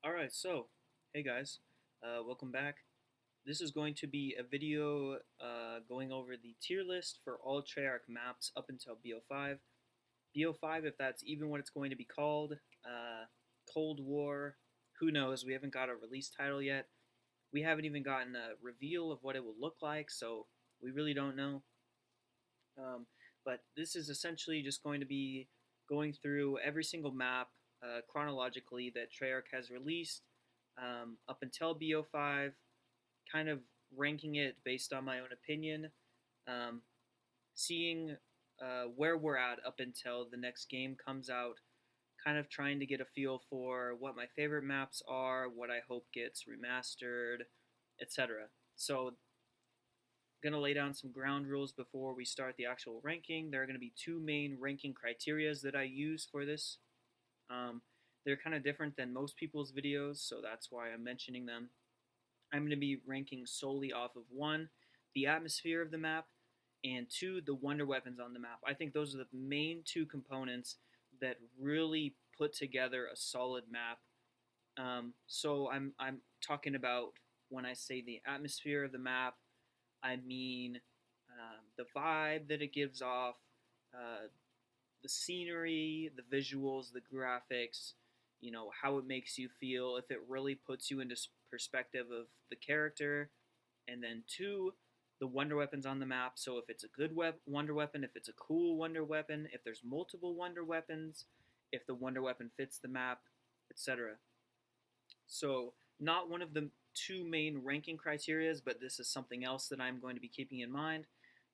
Alright, so, hey guys, welcome back. This is going to be a video going over the tier list for all Treyarch maps up until BO5. BO5, if that's even what it's going to be called, Cold War, who knows, we haven't got a release title yet. We haven't even gotten a reveal of what it will look like, so we really don't know. But this is essentially just going to be going through every single map chronologically that Treyarch has released up until BO5, kind of ranking it based on my own opinion, um, seeing where we're at up until the next game comes out, kind of trying to get a feel for what my favorite maps are, what I hope gets remastered, etc. So going to lay down some ground rules before we start the actual ranking. There are going to be two main ranking criterias that I use for this. Um, they're kind of different than most people's videos, so that's why I'm mentioning them. I'm going to be ranking solely off of one, the atmosphere of the map, and two, the wonder weapons on the map. I think those are the main two components that really put together a solid map. So I'm talking about when I say the atmosphere of the map, I mean the vibe that it gives off, uh, the scenery, the visuals, the graphics, how it makes you feel, if it really puts you into perspective of the character. And then two, the wonder weapons on the map. So if it's a good wonder weapon, if it's a cool wonder weapon, if there's multiple wonder weapons, if the wonder weapon fits the map, etc. So not one of the two main ranking criterias, but this is something else that I'm going to be keeping in mind,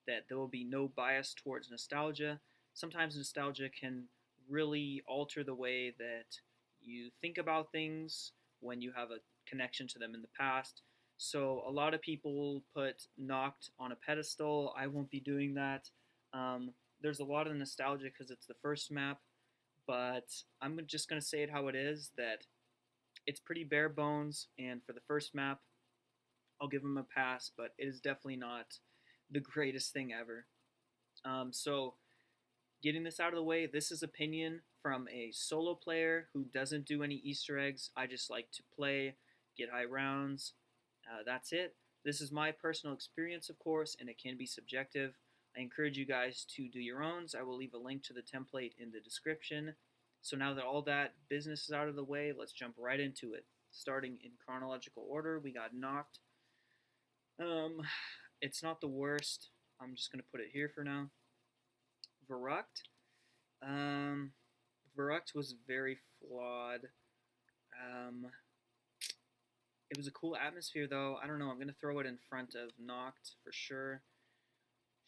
that there will be no bias towards nostalgia. Sometimes nostalgia can really alter the way that you think about things when you have a connection to them in the past. So a lot of people put Knocked on a pedestal. I won't be doing that. There's a lot of nostalgia because it's the first map, but I'm just going to say it how it is, that it's pretty bare bones, and for the first map, I'll give him a pass, but it is definitely not the greatest thing ever. So, getting this out of the way, this is opinion from a solo player who doesn't do any Easter eggs. I just like to play, get high rounds. That's it. This is my personal experience, of course, and it can be subjective. I encourage you guys to do your own. I will leave a link to the template in the description. So now that all that business is out of the way, let's jump right into it. Starting in chronological order, we got Knocked. Um, it's not the worst. I'm just gonna put it here for now. Verrucht. Um, Verrucht was very flawed. Um, it was a cool atmosphere though. I don't know. I'm gonna throw it in front of Knocked for sure.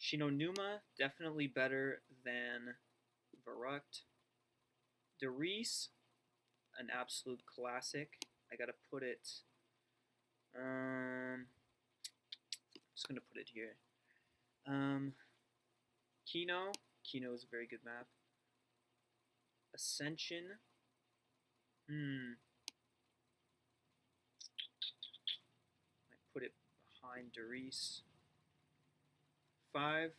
Shinonuma definitely better than Verrucht. Derice, an absolute classic. I gotta put it. I'm just gonna put it here. Kino. Kino is a very good map. Ascension. I put it behind Derice. 5.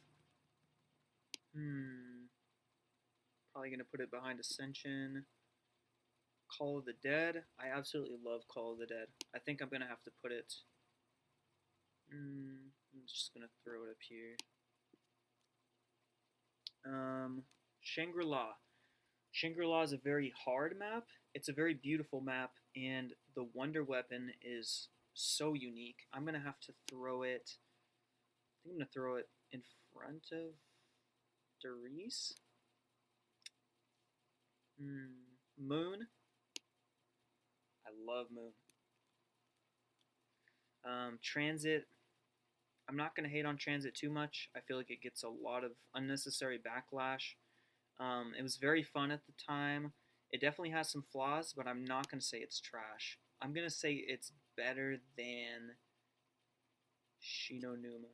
Probably gonna put it behind Ascension. Call of the Dead. I absolutely love Call of the Dead. I think I'm gonna have to put it. I'm just gonna throw it up here. Shangri-La. Shangri-La is a very hard map. It's a very beautiful map, and the wonder weapon is so unique. I'm gonna have to throw it. I think I'm gonna throw it in front of Derice. Moon. I love Moon. Transit. I'm not gonna hate on Transit too much. I feel like it gets a lot of unnecessary backlash. It was very fun at the time. It definitely has some flaws, but I'm not going to say it's trash. I'm going to say it's better than Shinonuma.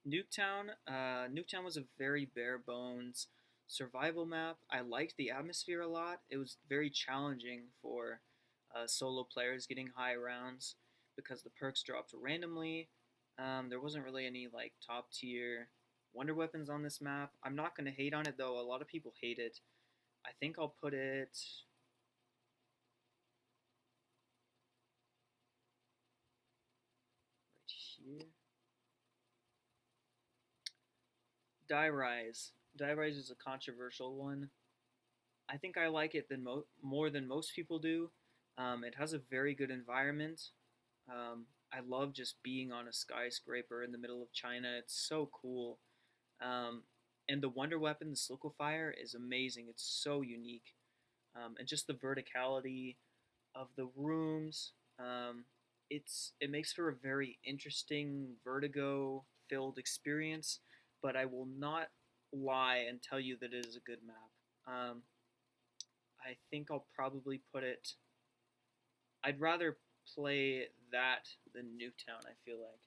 Nuketown. Nuketown was a very bare bones survival map. I liked the atmosphere a lot. It was very challenging for solo players getting high rounds because the perks dropped randomly. There wasn't really any like top tier wonder weapons on this map. I'm not going to hate on it though. A lot of people hate it. I think I'll put it. here. Die Rise. Die Rise is a controversial one. I think I like it more than most people do. It has a very good environment. I love just being on a skyscraper in the middle of China. It's so cool. Um, and the Wonder Weapon, the Silico Fire, is amazing. It's so unique. And just the verticality of the rooms. It makes for a very interesting vertigo filled experience, but I will not lie and tell you that it is a good map. I think I'll probably put it. I'd rather play that than Nuketown. I feel like.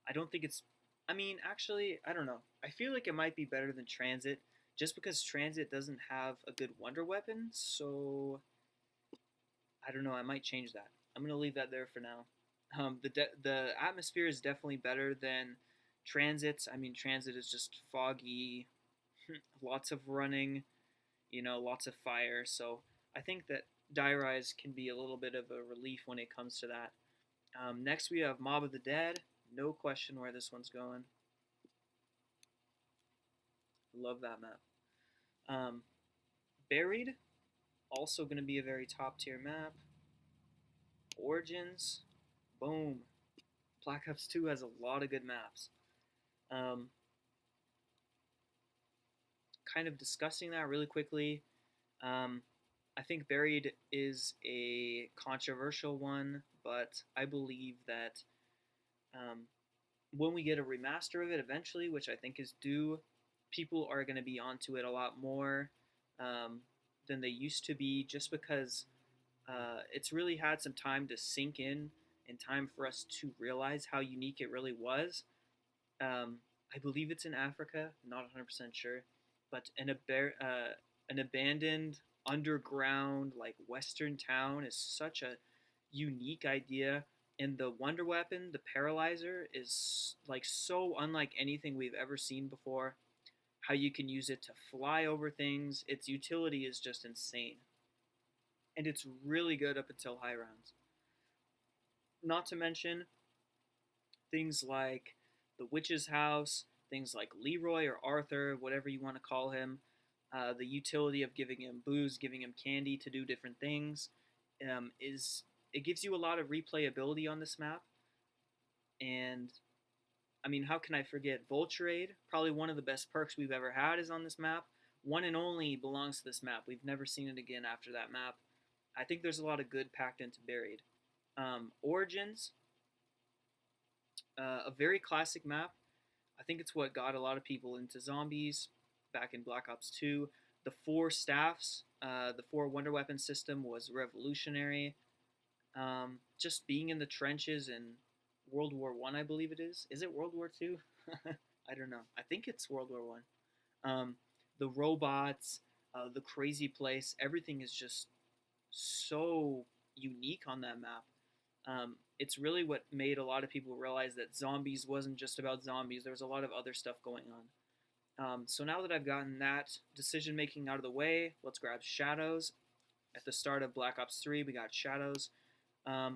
I don't think it's. I mean, actually, I don't know. I feel like it might be better than Transit, just because Transit doesn't have a good Wonder Weapon. So I don't know. I might change that. I'm gonna leave that there for now. The atmosphere is definitely better than Transit's. I mean, Transit is just foggy, lots of running, lots of fire. So I think that Die Rise can be a little bit of a relief when it comes to that. Next, we have Mob of the Dead. No question where this one's going. Love that map. Um, Buried, also going to be a very top tier map. Origins, boom. Black Ops 2 has a lot of good maps. Um, kind of discussing that really quickly. Um, I think Buried is a controversial one, but I believe that um, when we get a remaster of it eventually, which I think is due, people are going to be onto it a lot more um, than they used to be, just because it's really had some time to sink in and time for us to realize how unique it really was. Um, I believe it's in Africa, not 100% sure, but an abandoned underground like western town is such a unique idea, and the wonder weapon, the paralyzer, is like so unlike anything we've ever seen before. How you can use it to fly over things, its utility is just insane, and it's really good up until high rounds. Not to mention things like the witch's house, things like Leroy or Arthur, whatever you want to call him, the utility of giving him booze, giving him candy to do different things, is it gives you a lot of replayability on this map. And I mean, how can I forget Vulture? Probably one of the best perks we've ever had is on this map. One and only belongs to this map. We've never seen it again after that map. I think there's a lot of good packed into Buried. Origins, a very classic map. I think it's what got a lot of people into zombies back in Black Ops 2. The four staffs, the four wonder weapon system was revolutionary. Just being in the trenches in World War One, I believe it is. Is it World War Two? I don't know. I think it's World War One. The robots, the crazy place, everything is just so unique on that map. It's really what made a lot of people realize that zombies wasn't just about zombies. There was a lot of other stuff going on. So now that I've gotten that decision making out of the way, let's grab Shadows. At the start of Black Ops 3, we got Shadows. A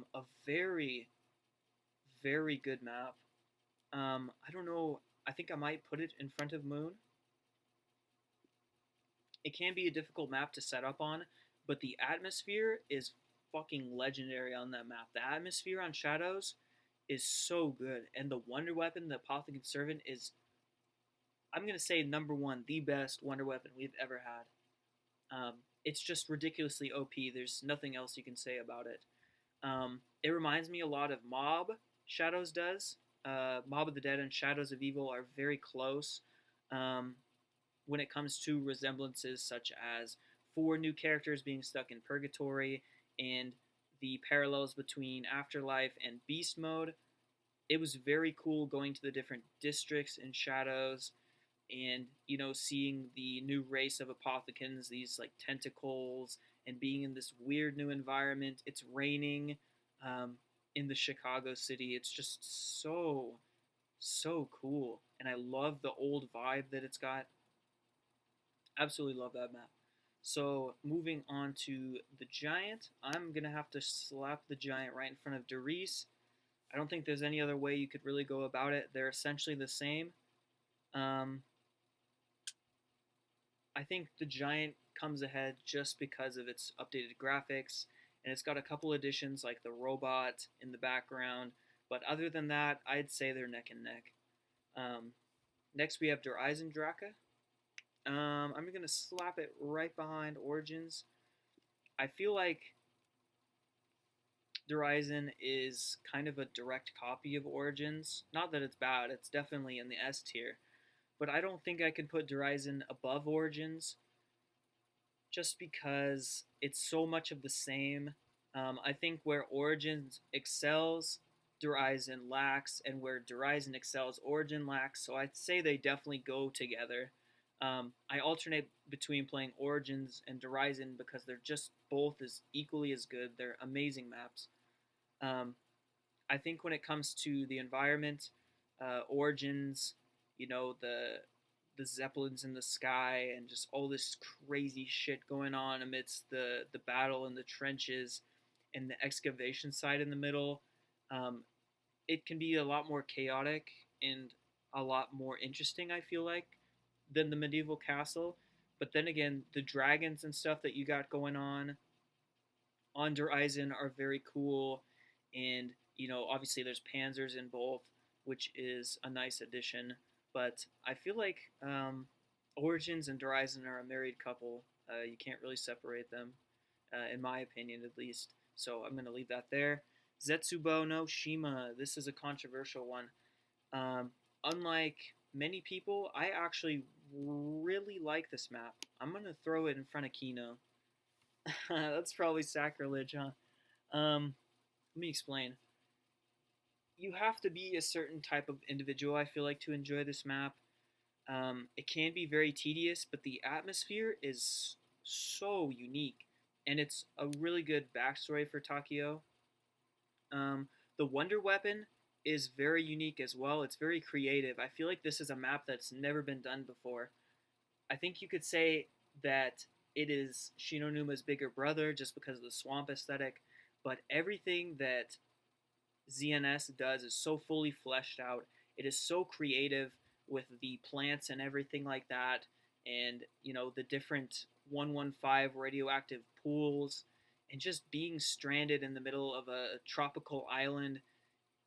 very, very good map. I don't know. I think I might put it in front of Moon. It can be a difficult map to set up on, but the atmosphere is fucking legendary on that map. The atmosphere on Shadows is so good, and the Wonder Weapon, the Apothecary Servant, is, I'm gonna say, number one, the best Wonder Weapon we've ever had. It's just ridiculously OP. There's nothing else you can say about it. It reminds me a lot of Mob. Shadows does. Mob of the Dead and Shadows of Evil are very close when it comes to resemblances, such as four new characters being stuck in Purgatory and the parallels between Afterlife and Beast Mode. It was very cool going to the different districts in Shadows and, seeing the new race of apothecans, these like tentacles, and being in this weird new environment. It's raining in the Chicago city. It's just so, so cool. And I love the old vibe that it's got. Absolutely love that map. So moving on to the Giant, I'm going to have to slap the Giant right in front of Darius. I don't think there's any other way you could really go about it. They're essentially the same. Um, I think the Giant comes ahead just because of its updated graphics, and it's got a couple additions like the robot in the background. But other than that, I'd say they're neck and neck. Um, Next, we have Der Eisendrache. I'm gonna slap it right behind Origins. I feel like Horizon is kind of a direct copy of Origins. Not that it's bad; it's definitely in the S tier. But I don't think I could put Horizon above Origins just because it's so much of the same. I think where Origins excels, Horizon lacks, and where Horizon excels, Origin lacks. So I'd say they definitely go together. I alternate between playing Origins and Horizon because they're just both as equally as good. They're amazing maps. Um, I think when it comes to the environment, Origins, the zeppelins in the sky and just all this crazy shit going on amidst the battle in the trenches and the excavation site in the middle. Um, it can be a lot more chaotic and a lot more interesting. I feel like than the medieval castle. But then again, the dragons and stuff that you got going on Der Eisen are very cool, and obviously there's Panzers in both, which is a nice addition. But I feel like Origins and Der Eisen are a married couple. You can't really separate them, in my opinion, at least. So I'm gonna leave that there. Zetsubo no Shima. This is a controversial one. Um, Unlike many people, I actually really like this map. I'm gonna throw it in front of Kino. That's probably sacrilege, huh? Let me explain. You have to be a certain type of individual, I feel like, to enjoy this map. It can be very tedious, but the atmosphere is so unique, and it's a really good backstory for Takio. The Wonder Weapon is very unique as well. It's very creative. I feel like this is a map that's never been done before. I think you could say that it is Shinonuma's bigger brother just because of the swamp aesthetic, but everything that ZNS does is so fully fleshed out. It is so creative with the plants and everything like that, and the different 115 radioactive pools, and just being stranded in the middle of a tropical island,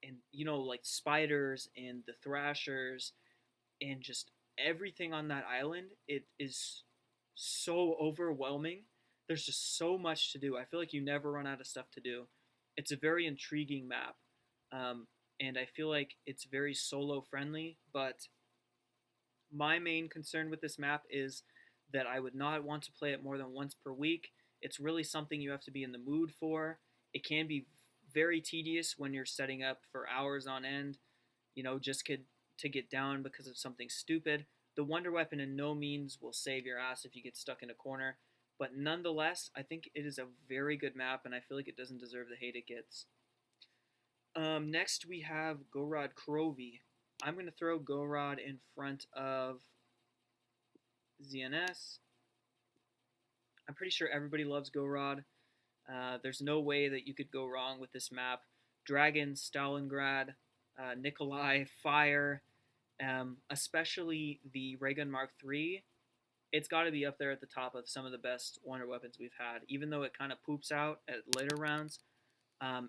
and like spiders and the thrashers and just everything on that island. It is so overwhelming. There's just so much to do. I feel like you never run out of stuff to do. It's a very intriguing map, um, and I feel like it's very solo friendly. But my main concern with this map is that I would not want to play it more than once per week. It's really something you have to be in the mood for. It can be very tedious when you're setting up for hours on end, just to get down because of something stupid. The Wonder Weapon in no means will save your ass if you get stuck in a corner, but nonetheless, I think it is a very good map, and I feel like it doesn't deserve the hate it gets. Next, we have Gorod Krovi. I'm going to throw Gorod in front of ZNS. I'm pretty sure everybody loves Gorod. There's no way that you could go wrong with this map. Dragon, Stalingrad, Nikolai, Fire, especially the Raygun Mark III. It's got to be up there at the top of some of the best wonder weapons we've had. Even though it kind of poops out at later rounds,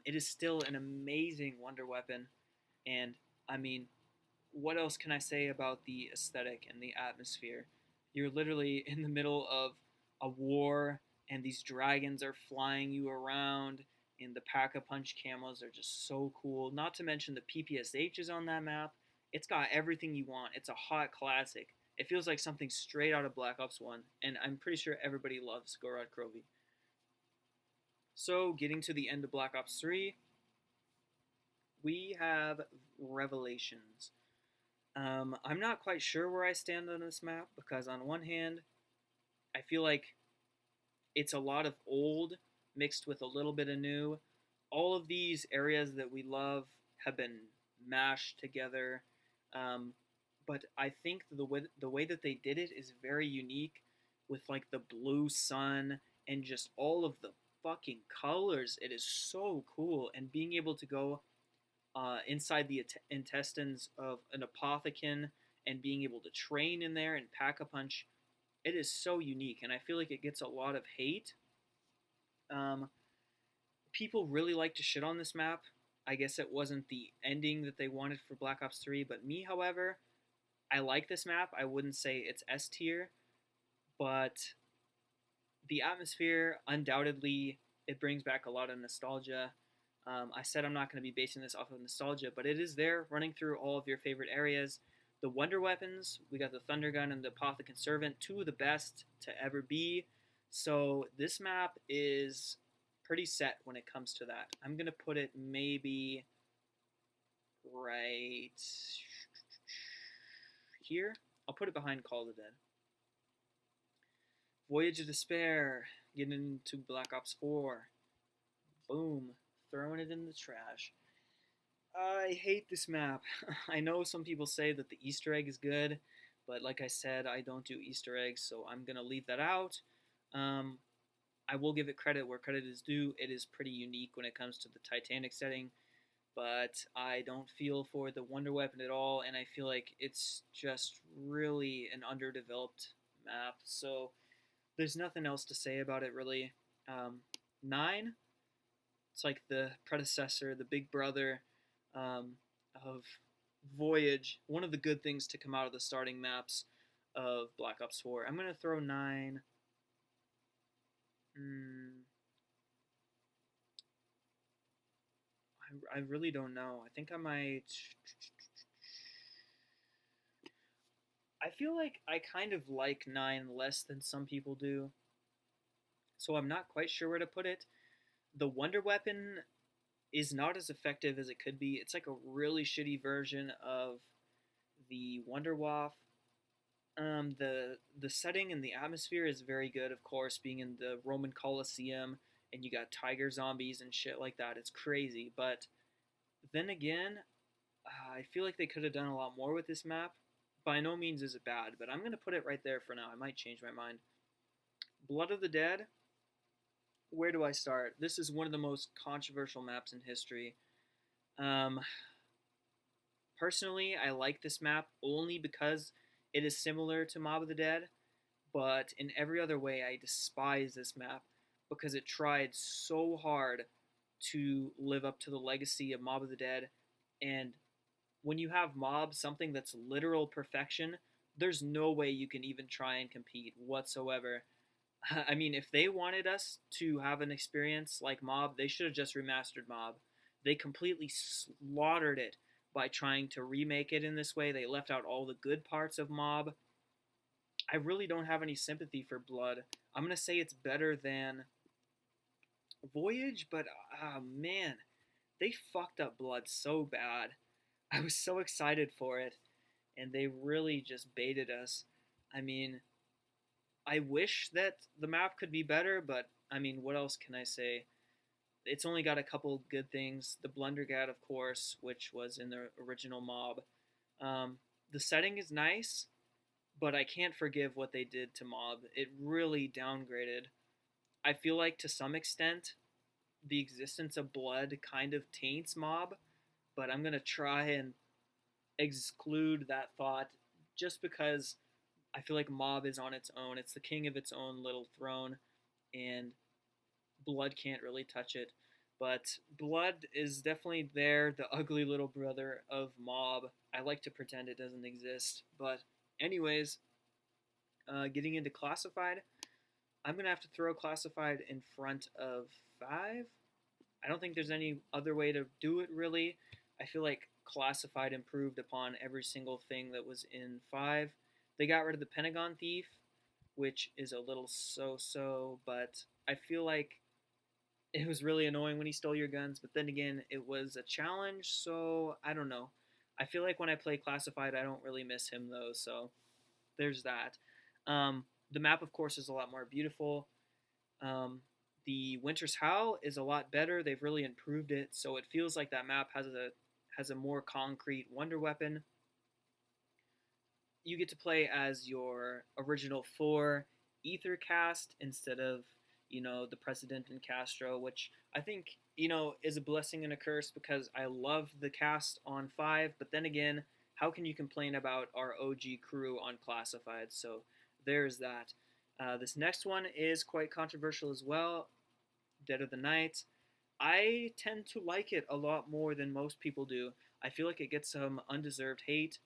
it is still an amazing wonder weapon. And I mean, what else can I say about the aesthetic and the atmosphere? You're literally in the middle of a war, and these dragons are flying you around, and the Pack-a-Punch camos are just so cool. Not to mention the PPSH is on that map. It's got everything you want. It's a hot classic. It feels like something straight out of Black Ops 1, and I'm pretty sure everybody loves Gorod Krovi. So, getting to the end of Black Ops 3, we have Revelations. I'm not quite sure where I stand on this map because, on one hand, I feel like it's a lot of old mixed with a little bit of new. All of these areas that we love have been mashed together, um, but I think the way that they did it is very unique, with like the blue sun and just all of the fucking colors. It is so cool, and being able to go inside the intestines of an apothecon and being able to train in there and pack a punch. It is so unique, and I feel like it gets a lot of hate. Um, People really like to shit on this map. I guess it wasn't the ending that they wanted for Black Ops 3, but me, however, I like this map. I wouldn't say it's S tier, but the atmosphere, undoubtedly, it brings back a lot of nostalgia. I said I'm not going to be basing this off of nostalgia, but it is there running through all of your favorite areas. The wonder weapons, we got the Thunder Gun and the Apothecon Servant, two of the best to ever be. So this map is pretty set when it comes to that. I'm going to put it maybe right here. I'll put it behind Call of the Dead. Voyage of Despair, getting into Black Ops 4. Boom, throwing it in the trash. I hate this map. I know some people say that the Easter egg is good, but like I said, I don't do Easter eggs, so I'm going to leave that out. Um, I will give it credit where credit is due. It is pretty unique when it comes to the Titanic setting, but I don't feel for the Wonder Weapon at all, and I feel like it's just really an underdeveloped map. So there's nothing else to say about it, really. 9, it's like the predecessor, the big brother um, of Voyage. One of the good things to come out of the starting maps of Black Ops 4. I'm going to throw 9. I really don't know. I think I might. I feel like I kind of like 9 less than some people do, so I'm not quite sure where to put it. The Wonder Weapon is not as effective as it could be. It's like a really shitty version of the Wonder Waff. The setting and the atmosphere is very good, of course, being in the Roman Colosseum and you got tiger zombies and shit like that. It's crazy, but then again, I feel like they could have done a lot more with this map. By no means is it bad, but I'm gonna put it right there for now. I might change my mind. Blood of the Dead. Where do I start? This is one of the most controversial maps in history. Um, Personally, I like this map only because it is similar to Mob of the Dead, but in every other way, I despise this map because it tried so hard to live up to the legacy of Mob of the Dead. And when you have Mob, something that's literal perfection, there's no way you can even try and compete whatsoever. I mean, if they wanted us to have an experience like Mob, they should have just remastered Mob. They completely slaughtered it by trying to remake it in this way. They left out all the good parts of Mob. I really don't have any sympathy for Blood. I'm going to say it's better than Voyage, but man, they fucked up Blood so bad. I was so excited for it, and they really just baited us. I mean, I wish that the map could be better, but I mean, what else can I say? It's only got a couple good things. The Blundergat, of course, which was in the original Mob. The setting is nice, but I can't forgive what they did to Mob. It really downgraded. I feel like to some extent, the existence of Blood kind of taints Mob, but I'm going to try and exclude that thought just because I feel like Mob is on its own. It's the king of its own little throne, and Blood can't really touch it. But Blood is definitely there, the ugly little brother of Mob. I like to pretend it doesn't exist. But, anyways, getting into Classified, I'm going to have to throw Classified in front of 5. I don't think there's any other way to do it, really. I feel like Classified improved upon every single thing that was in 5. They got rid of the Pentagon Thief, which is a little so-so, but I feel like it was really annoying when he stole your guns, but then again, it was a challenge, so I don't know. I feel like when I play Classified, I don't really miss him, though, so there's that. The map, of course, is a lot more beautiful. The Winter's Howl is a lot better. They've really improved it, so it feels like that map has a more concrete wonder weapon. You get to play as your original 4 Ether cast instead of the president and Castro, which I think, is a blessing and a curse because I love the cast on 5, but then again, how can you complain about our OG crew on Classified? So there's that. This next one is quite controversial as well. Dead of the Night. I tend to like it a lot more than most people do. I feel like it gets some undeserved hate.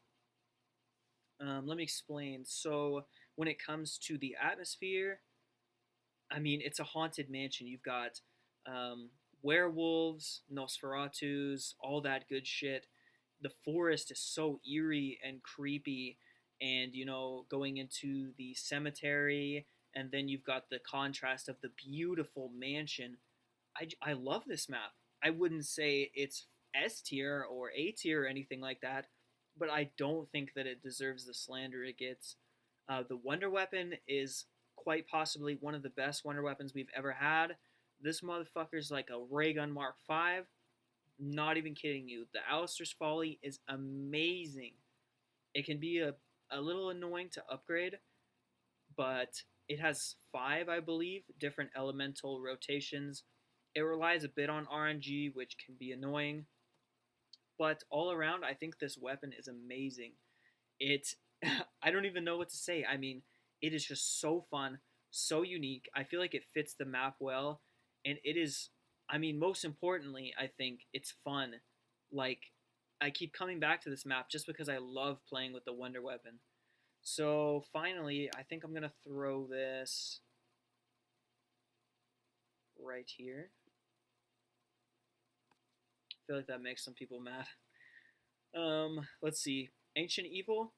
Let me explain. So, when it comes to the atmosphere, I mean, it's a haunted mansion. You've got um, werewolves, Nosferatus, all that good shit. The forest is so eerie and creepy, and going into the cemetery, and then you've got the contrast of the beautiful mansion. I love this map. I wouldn't say it's S tier or A tier or anything like that, but I don't think that it deserves the slander it gets. The Wonder Weapon is quite possibly one of the best Wonder Weapons we've ever had. This motherfucker's like a Ray Gun Mark 5. Not even kidding you. The Alistair's Folly is amazing. It can be a little annoying to upgrade, but it has 5, I believe, different elemental rotations. It relies a bit on RNG, which can be annoying, but all around, I think this weapon is amazing. It, I don't even know what to say. I mean, it is just so fun, so unique. I feel like it fits the map well, and it is, I mean, most importantly, I think it's fun. Like, I keep coming back to this map just because I love playing with the Wonder Weapon. So finally, I think I'm going to throw this right here. I feel like that makes some people mad. Let's see. Ancient Evil.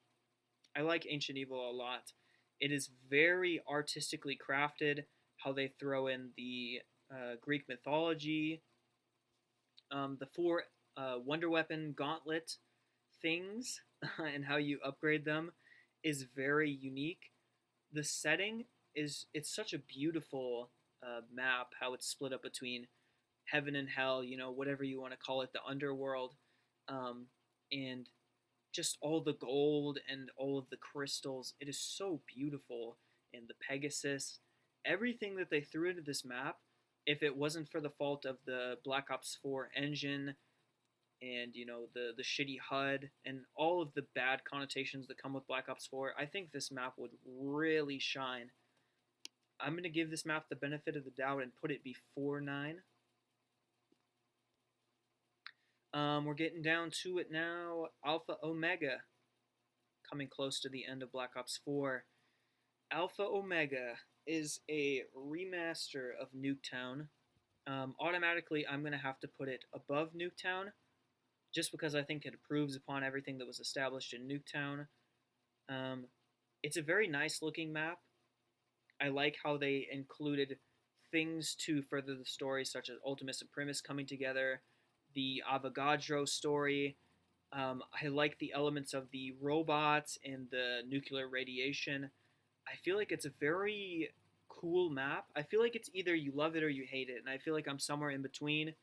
I like Ancient Evil a lot. It is very artistically crafted. How they throw in the Greek mythology, the 4 Wonder Weapon gauntlet things, and how you upgrade them is very unique. The setting it's such a beautiful map. How it's split up between heaven and hell, whatever you want to call it, the underworld, and just all the gold and all of the crystals. It is so beautiful. And the Pegasus, everything that they threw into this map, if it wasn't for the fault of the Black Ops 4 engine and the shitty HUD and all of the bad connotations that come with Black Ops 4, I think this map would really shine. I'm going to give this map the benefit of the doubt and put it before 9. We're getting down to it now. Alpha Omega, coming close to the end of Black Ops 4. Alpha Omega is a remaster of Nuketown. Automatically, I'm going to have to put it above Nuketown, just because I think it improves upon everything that was established in Nuketown. It's a very nice looking map. I like how they included things to further the story, such as Ultimus and Primus coming together, the Avogadro story. I like the elements of the robots and the nuclear radiation. I feel like it's a very cool map. I feel like it's either you love it or you hate it, and I feel like I'm somewhere in between.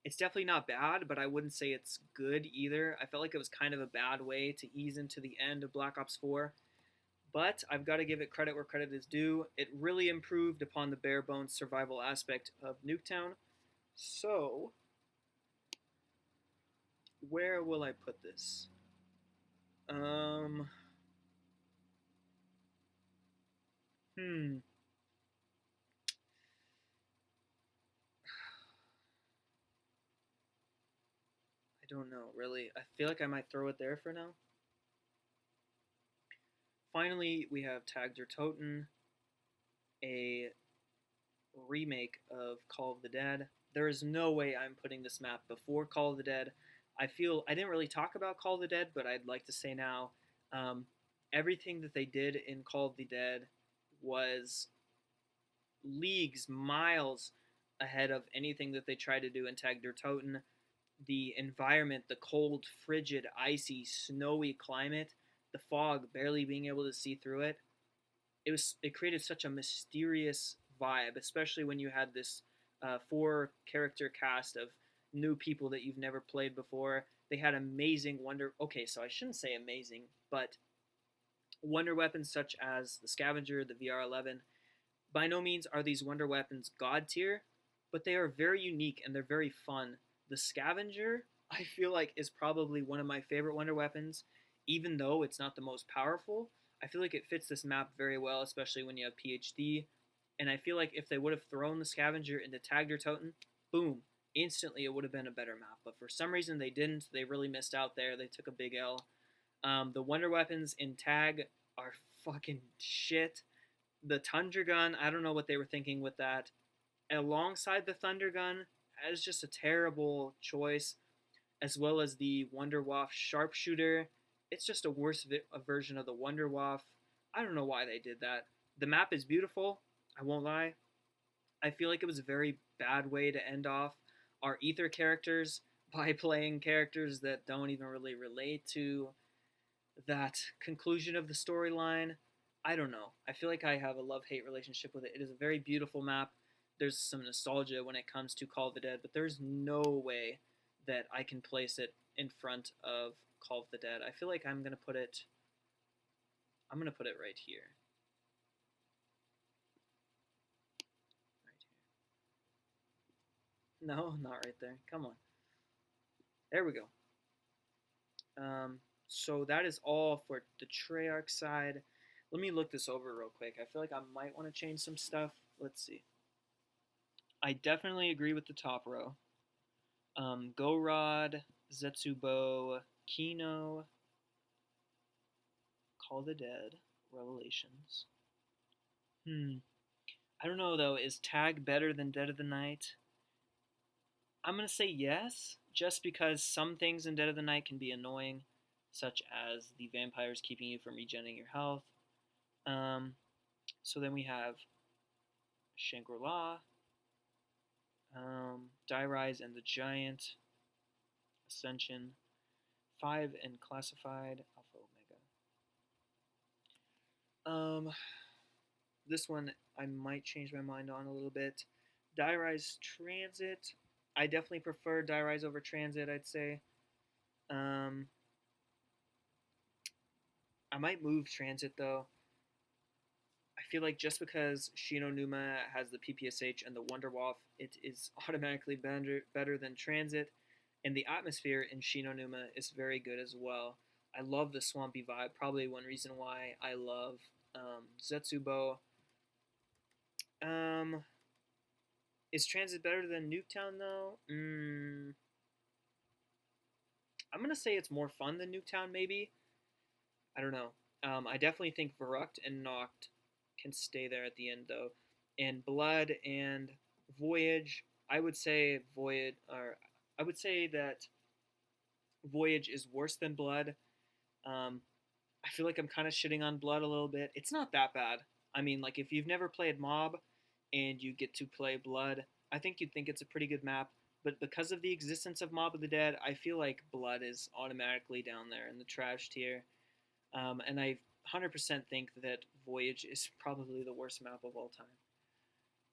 It's definitely not bad, but I wouldn't say it's good either. I felt like it was kind of a bad way to ease into the end of Black Ops 4. But I've got to give it credit where credit is due. It really improved upon the bare bones survival aspect of Nuketown. So, where will I put this? Hmm. I don't know, really. I feel like I might throw it there for now. Finally, we have Tag der Toten, a remake of Call of the Dead. There is no way I'm putting this map before Call of the Dead. I feel I didn't really talk about Call of the Dead, but I'd like to say now, um, everything that they did in Call of the Dead was leagues, miles ahead of anything that they tried to do in Tag der Toten. The environment, the cold, frigid, icy, snowy climate, the fog barely being able to see through it. It created such a mysterious vibe, especially when you had this 4 character cast of new people that you've never played before. They had amazing wonder. Okay, so I shouldn't say amazing, but wonder weapons such as the Scavenger, the VR11. By no means are these wonder weapons god tier, but they are very unique and they're very fun. The scavenger, I feel like, is probably one of my favorite wonder weapons, even though it's not the most powerful. I feel like it fits this map very well, especially when you have PhD. And I feel like if they would have thrown the scavenger into Tagged or Toten, boom, instantly it would have been a better map. But for some reason they didn't. They really missed out there. They took a big L. The wonder weapons in Tag are fucking shit. The Tundra Gun, I don't know what they were thinking with that. Alongside the Thunder Gun, that is just a terrible choice, as well as the Wonder Waff Sharpshooter. It's just a worse version of the Wonder Waff. I don't know why they did that. The map is beautiful, I won't lie. I feel like it was a very bad way to end off our Ether characters by playing characters that don't even really relate to that conclusion of the storyline. I don't know. I feel like I have a love-hate relationship with it. It is a very beautiful map. There's some nostalgia when it comes to Call of the Dead, but there's no way that I can place it in front of Call of the Dead. I feel like I'm gonna put it right here. Right here. No, not right there. Come on. There we go. So that is all for the Treyarch side. Let me look this over real quick. I feel like I might want to change some stuff. Let's see. I definitely agree with the top row. Gorod, Zetsubo, Kino, Call the Dead, Revelations. I don't know though. Is Tag better than Dead of the Night? I'm gonna say yes, just because some things in Dead of the Night can be annoying, such as the vampires keeping you from regenerating your health. So then we have Shangri-La, Die Rise and the Giant, Ascension, 5 and Classified, Alpha Omega. This one I might change my mind on a little bit. Die Rise Transit. I definitely prefer Die Rise over Transit, I'd say. I might move Transit though. I feel like just because Shino Numa has the PPSH and the Wonder Waff, it is automatically better than Transit. And the atmosphere in Shino Numa is very good as well. I love the swampy vibe. Probably one reason why I love Zetsubo. Is Transit better than Nuketown though? I'm gonna say it's more fun than Nuketown, maybe. I don't know. I definitely think Verrucht and Noct can stay there at the end though. And Blood and Voyage, I would say that Voyage is worse than Blood. I feel like I'm kind of shitting on Blood a little bit. It's not that bad. I mean, like, if you've never played Mob and you get to play Blood, I think you'd think it's a pretty good map. But because of the existence of Mob of the Dead, I feel like Blood is automatically down there in the trash tier. And I 100% think that Voyage is probably the worst map of all time.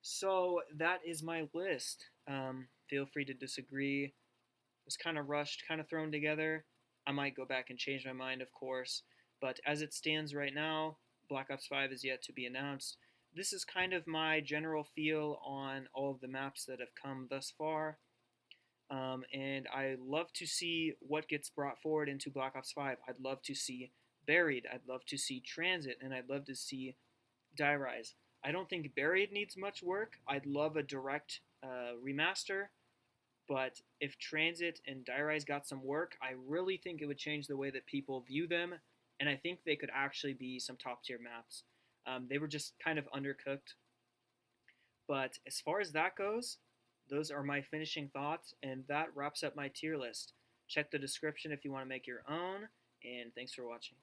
So that is my list. Feel free to disagree. It was kind of rushed, kind of thrown together. I might go back and change my mind, of course. But as it stands right now, Black Ops 5 is yet to be announced. This is kind of my general feel on all of the maps that have come thus far. And I love to see what gets brought forward into Black Ops 5. I'd love to see Buried. I'd love to see Transit. And I'd love to see Die Rise. I don't think Buried needs much work. I'd love a direct remaster. But if Transit and Die Rise got some work, I really think it would change the way that people view them. And I think they could actually be some top tier maps. They were just kind of undercooked. But as far as that goes, those are my finishing thoughts, and that wraps up my tier list. Check the description if you want to make your own, and thanks for watching.